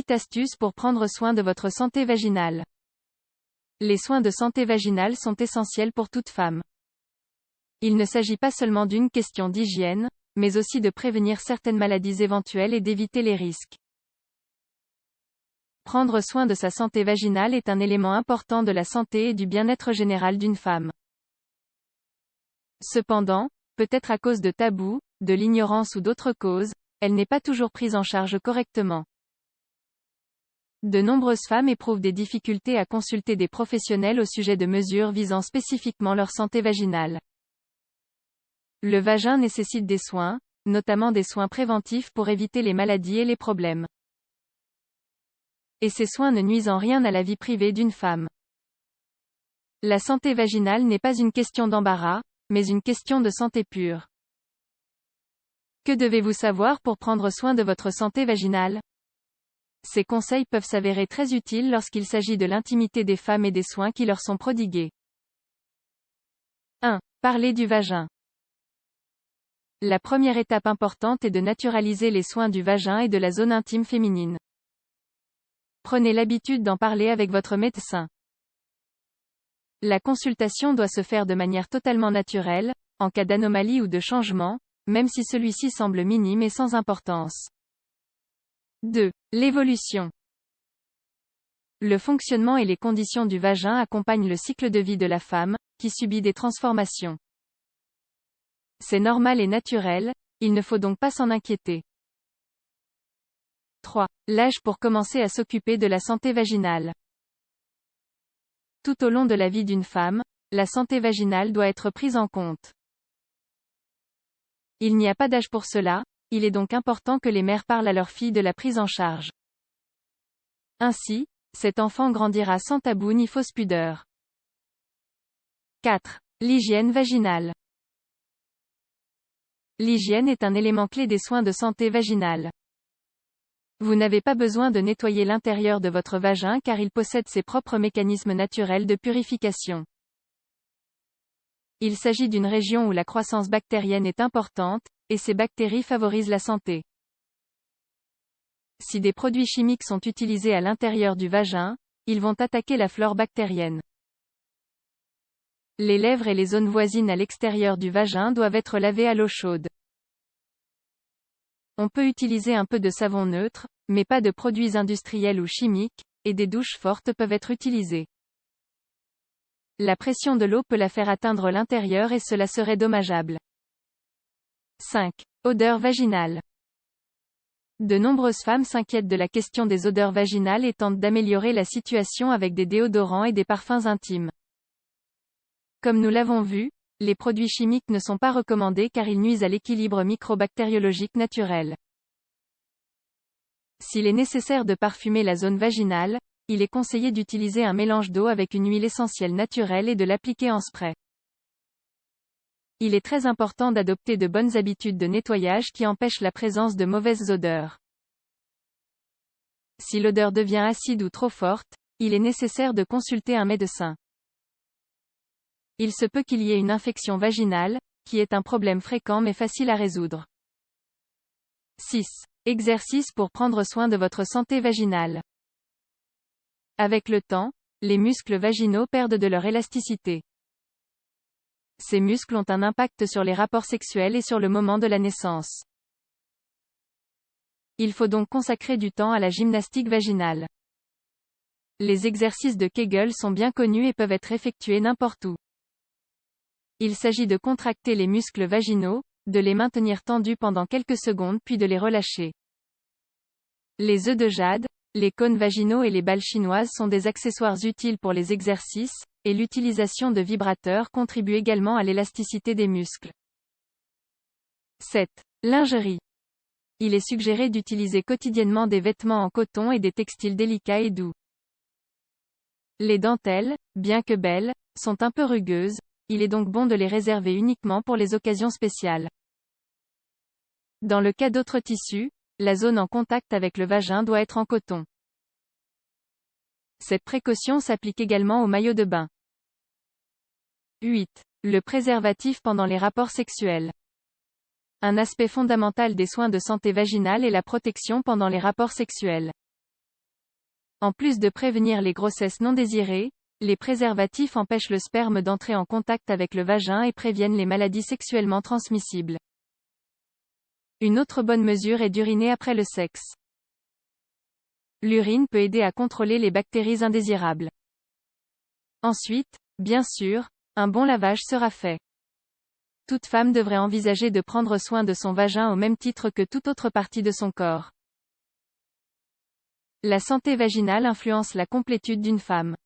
8 astuces pour prendre soin de votre santé vaginale. Les soins de santé vaginale sont essentiels pour toute femme. Il ne s'agit pas seulement d'une question d'hygiène, mais aussi de prévenir certaines maladies éventuelles et d'éviter les risques. Prendre soin de sa santé vaginale est un élément important de la santé et du bien-être général d'une femme. Cependant, peut-être à cause de tabous, de l'ignorance ou d'autres causes, elle n'est pas toujours prise en charge correctement. De nombreuses femmes éprouvent des difficultés à consulter des professionnels au sujet de mesures visant spécifiquement leur santé vaginale. Le vagin nécessite des soins, notamment des soins préventifs pour éviter les maladies et les problèmes. Et ces soins ne nuisent en rien à la vie privée d'une femme. La santé vaginale n'est pas une question d'embarras, mais une question de santé pure. Que devez-vous savoir pour prendre soin de votre santé vaginale? Ces conseils peuvent s'avérer très utiles lorsqu'il s'agit de l'intimité des femmes et des soins qui leur sont prodigués. 1. Parler du vagin. La première étape importante est de naturaliser les soins du vagin et de la zone intime féminine. Prenez l'habitude d'en parler avec votre médecin. La consultation doit se faire de manière totalement naturelle, en cas d'anomalie ou de changement, même si celui-ci semble minime et sans importance. 2. L'évolution. Le fonctionnement et les conditions du vagin accompagnent le cycle de vie de la femme, qui subit des transformations. C'est normal et naturel, il ne faut donc pas s'en inquiéter. 3. L'âge pour commencer à s'occuper de la santé vaginale. Tout au long de la vie d'une femme, la santé vaginale doit être prise en compte. Il n'y a pas d'âge pour cela, il est donc important que les mères parlent à leurs filles de la prise en charge. Ainsi, cet enfant grandira sans tabou ni fausse pudeur. 4. L'hygiène vaginale. L'hygiène est un élément clé des soins de santé vaginale. Vous n'avez pas besoin de nettoyer l'intérieur de votre vagin car il possède ses propres mécanismes naturels de purification. Il s'agit d'une région où la croissance bactérienne est importante, et ces bactéries favorisent la santé. Si des produits chimiques sont utilisés à l'intérieur du vagin, ils vont attaquer la flore bactérienne. Les lèvres et les zones voisines à l'extérieur du vagin doivent être lavées à l'eau chaude. On peut utiliser un peu de savon neutre, mais pas de produits industriels ou chimiques, et des douches fortes peuvent être utilisées. La pression de l'eau peut la faire atteindre l'intérieur et cela serait dommageable. 5. Odeur vaginale. De nombreuses femmes s'inquiètent de la question des odeurs vaginales et tentent d'améliorer la situation avec des déodorants et des parfums intimes. Comme nous l'avons vu, les produits chimiques ne sont pas recommandés car ils nuisent à l'équilibre microbactériologique naturel. S'il est nécessaire de parfumer la zone vaginale, il est conseillé d'utiliser un mélange d'eau avec une huile essentielle naturelle et de l'appliquer en spray. Il est très important d'adopter de bonnes habitudes de nettoyage qui empêchent la présence de mauvaises odeurs. Si l'odeur devient acide ou trop forte, il est nécessaire de consulter un médecin. Il se peut qu'il y ait une infection vaginale, qui est un problème fréquent mais facile à résoudre. 6. Exercices pour prendre soin de votre santé vaginale. Avec le temps, les muscles vaginaux perdent de leur élasticité. Ces muscles ont un impact sur les rapports sexuels et sur le moment de la naissance. Il faut donc consacrer du temps à la gymnastique vaginale. Les exercices de Kegel sont bien connus et peuvent être effectués n'importe où. Il s'agit de contracter les muscles vaginaux, de les maintenir tendus pendant quelques secondes puis de les relâcher. Les œufs de jade, les cônes vaginaux et les balles chinoises sont des accessoires utiles pour les exercices, et l'utilisation de vibrateurs contribue également à l'élasticité des muscles. 7. Lingerie. Il est suggéré d'utiliser quotidiennement des vêtements en coton et des textiles délicats et doux. Les dentelles, bien que belles, sont un peu rugueuses, il est donc bon de les réserver uniquement pour les occasions spéciales. Dans le cas d'autres tissus, la zone en contact avec le vagin doit être en coton. Cette précaution s'applique également au maillot de bain. 8. Le préservatif pendant les rapports sexuels. Un aspect fondamental des soins de santé vaginale est la protection pendant les rapports sexuels. En plus de prévenir les grossesses non désirées, les préservatifs empêchent le sperme d'entrer en contact avec le vagin et préviennent les maladies sexuellement transmissibles. Une autre bonne mesure est d'uriner après le sexe. L'urine peut aider à contrôler les bactéries indésirables. Ensuite, bien sûr, un bon lavage sera fait. Toute femme devrait envisager de prendre soin de son vagin au même titre que toute autre partie de son corps. La santé vaginale influence la complétude d'une femme.